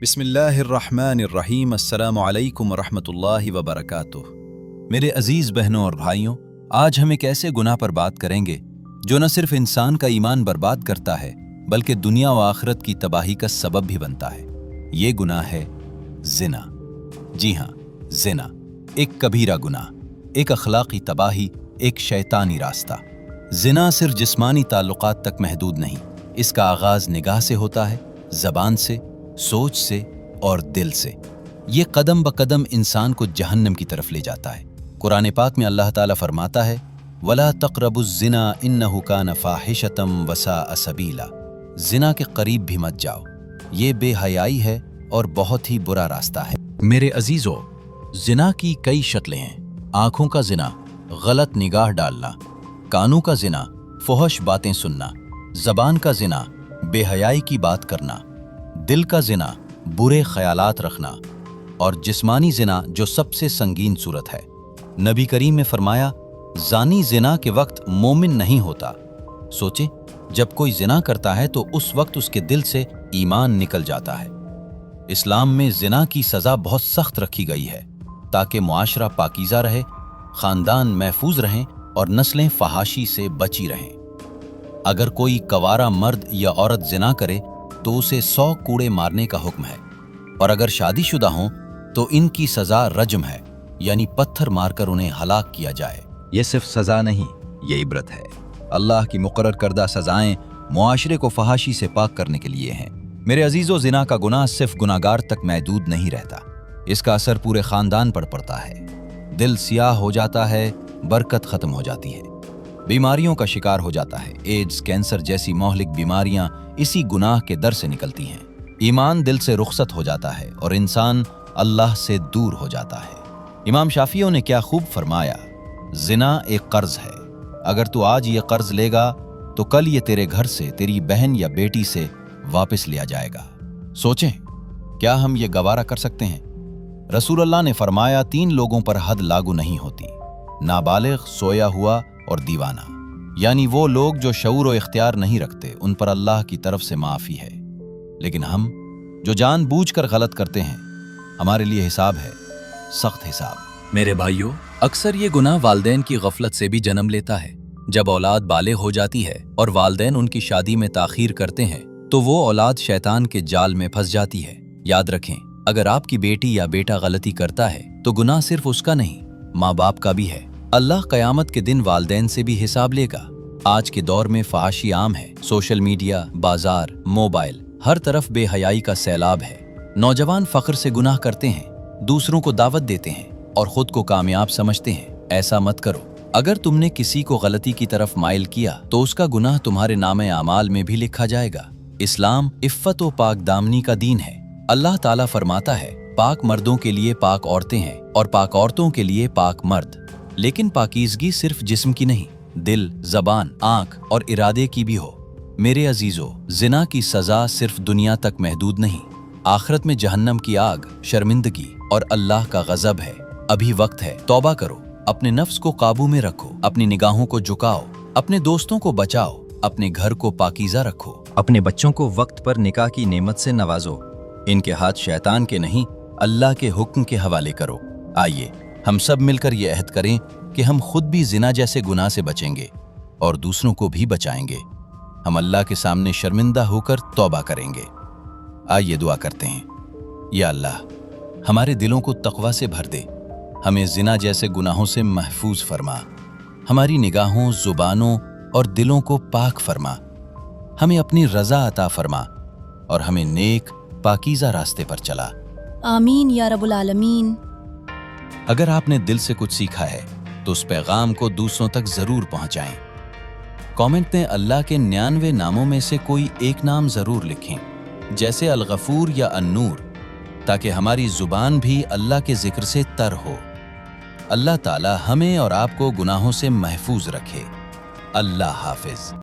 बिस्मिल्लाहिर्रहमानिर्रहीम। अस्सलामु अलैकुम वरहमतुल्लाहि वबरकातुह। मेरे अजीज बहनों और भाइयों, आज हम एक ऐसे गुनाह पर बात करेंगे जो न सिर्फ इंसान का ईमान बर्बाद करता है बल्कि दुनिया व आखिरत की तबाही का सबब भी बनता है। ये गुनाह है जिना। जी हाँ, जिना एक कबीरा गुनाह, एक अखलाकी तबाही, एक शैतानी रास्ता। जिना सिर्फ जिस्मानी ताल्लुकात तक महदूद नहीं, इसका आगाज निगाह से होता है, जबान से, सोच से और दिल से। ये कदम ब कदम इंसान को जहन्नम की तरफ ले जाता है। कुरान पाक में अल्लाह ताला फरमाता है, वला तक़रबुज़्ज़िना इन्नहु कान फ़ाहिशतम वसाअ सबीला। जिना के करीब भी मत जाओ, ये बेहयाई है और बहुत ही बुरा रास्ता है। मेरे अजीजों, जिना की कई शक्लें हैं। आंखों का जिना, गलत निगाह डालना। कानों का जिना, फुहश बातें सुनना। जबान का जिना, बेहयाई की बात करना। दिल का जिना, बुरे ख्यालात रखना। और जिस्मानी जिना जो सबसे संगीन सूरत है। नबी करीम ने फरमाया, जानी जिना के वक्त मोमिन नहीं होता। सोचे, जब कोई जिना करता है तो उस वक्त उसके दिल से ईमान निकल जाता है। इस्लाम में जिना की सज़ा बहुत सख्त रखी गई है ताकि मुआशरा पाकीज़ा रहे, ख़ानदान महफूज रहें और नस्लें फहाशी से बची रहें। अगर कोई कवारा मर्द या औरत जिना करे तो उसे 100 कूड़े मारने का हुक्म है, और अगर शादीशुदा हों तो इनकी सज़ा रज्म है, यानी पत्थर मारकर उन्हें हलाक किया जाए। ये सिर्फ सज़ा नहीं, ये इबरत है। अल्लाह की मुकर्रर करदा सज़ाएं मुआशरे को फहाशी से पाक करने के लिए हैं। मेरे अजीज़ों, जिना का गुनाह सिर्फ गुनाहगार तक महदूद नहीं रहता, इसका असर पूरे ख़ानदान पर पड़ता है। दिल सियाह हो जाता है, बरकत ख़त्म हो जाती है, बीमारियों का शिकार हो जाता है। एड्स, कैंसर जैसी मोहलिक बीमारियां इसी गुनाह के दर से निकलती हैं। ईमान दिल से रुखसत हो जाता है और इंसान अल्लाह से दूर हो जाता है। इमाम शाफियों ने क्या खूब फरमाया, जिना एक कर्ज है। अगर तू आज ये कर्ज लेगा तो कल ये तेरे घर से, तेरी बहन या बेटी से वापस लिया जाएगा। सोचें, क्या हम ये गवारा कर सकते हैं? रसूलुल्लाह ने फरमाया, 3 लोगों पर हद लागू नहीं होती, नाबालिग, सोया हुआ और दीवाना। यानी वो लोग जो शऊर और इख्तियार नहीं रखते, उन पर अल्लाह की तरफ से माफ़ी है। लेकिन हम जो जानबूझकर गलत करते हैं, हमारे लिए हिसाब है, सख्त हिसाब। मेरे भाइयों, अक्सर ये गुनाह वालिदैन की गफलत से भी जन्म लेता है। जब औलाद बालिग हो जाती है और वालिदैन उनकी शादी में ताखीर करते हैं तो वो औलाद शैतान के जाल में फंस जाती है। याद रखें, अगर आपकी बेटी या बेटा गलती करता है तो गुनाह सिर्फ उसका नहीं, माँ बाप का भी है। अल्लाह क़यामत के दिन वालिदैन से भी हिसाब लेगा। आज के दौर में फहाशी आम है। सोशल मीडिया, बाजार, मोबाइल, हर तरफ बेहयाई का सैलाब है। नौजवान फख्र से गुनाह करते हैं, दूसरों को दावत देते हैं और खुद को कामयाब समझते हैं। ऐसा मत करो। अगर तुमने किसी को गलती की तरफ माइल किया तो उसका गुनाह तुम्हारे नामे आमाल में भी लिखा जाएगा। इस्लाम इफ़्फ़त व पाक दामनी का दीन है। अल्लाह ताला फरमाता है, पाक मर्दों के लिए पाक औरतें हैं और पाक औरतों के लिए पाक मर्द। लेकिन पाकीज़गी सिर्फ जिस्म की नहीं, दिल, जबान, आंख और इरादे की भी हो। मेरे अजीजों, जिना की सज़ा सिर्फ दुनिया तक महदूद नहीं, आखिरत में जहन्नम की आग, शर्मिंदगी और अल्लाह का गज़ब है। अभी वक्त है, तौबा करो, अपने नफ्स को काबू में रखो, अपनी निगाहों को झुकाओ, अपने दोस्तों को बचाओ, अपने घर को पाकीज़ा रखो, अपने बच्चों को वक्त पर निकाह की नेमत से नवाजो। इनके हाथ शैतान के नहीं, अल्लाह के हुक्म के हवाले करो। आइए हम सब मिलकर ये अहद करें कि हम खुद भी जिना जैसे गुनाह से बचेंगे और दूसरों को भी बचाएंगे। हम अल्लाह के सामने शर्मिंदा होकर तौबा करेंगे। आइए दुआ करते हैं, या अल्लाह, हमारे दिलों को तक़वा से भर दे, हमें जिना जैसे गुनाहों से महफूज फरमा, हमारी निगाहों, जुबानों और दिलों को पाक फरमा, हमें अपनी रज़ा अता फरमा और हमें नेक पाकीज़ा रास्ते पर चला। आमीन या रब्बुल आलमीन। अगर आपने दिल से कुछ सीखा है तो उस पैगाम को दूसरों तक जरूर पहुंचाएं। कमेंट में अल्लाह के 99 नामों में से कोई एक नाम जरूर लिखें, जैसे अल गफूर या अन्नूर, ताकि हमारी जुबान भी अल्लाह के जिक्र से तर हो। अल्लाह ताला हमें और आपको गुनाहों से महफूज रखे। अल्लाह हाफिज।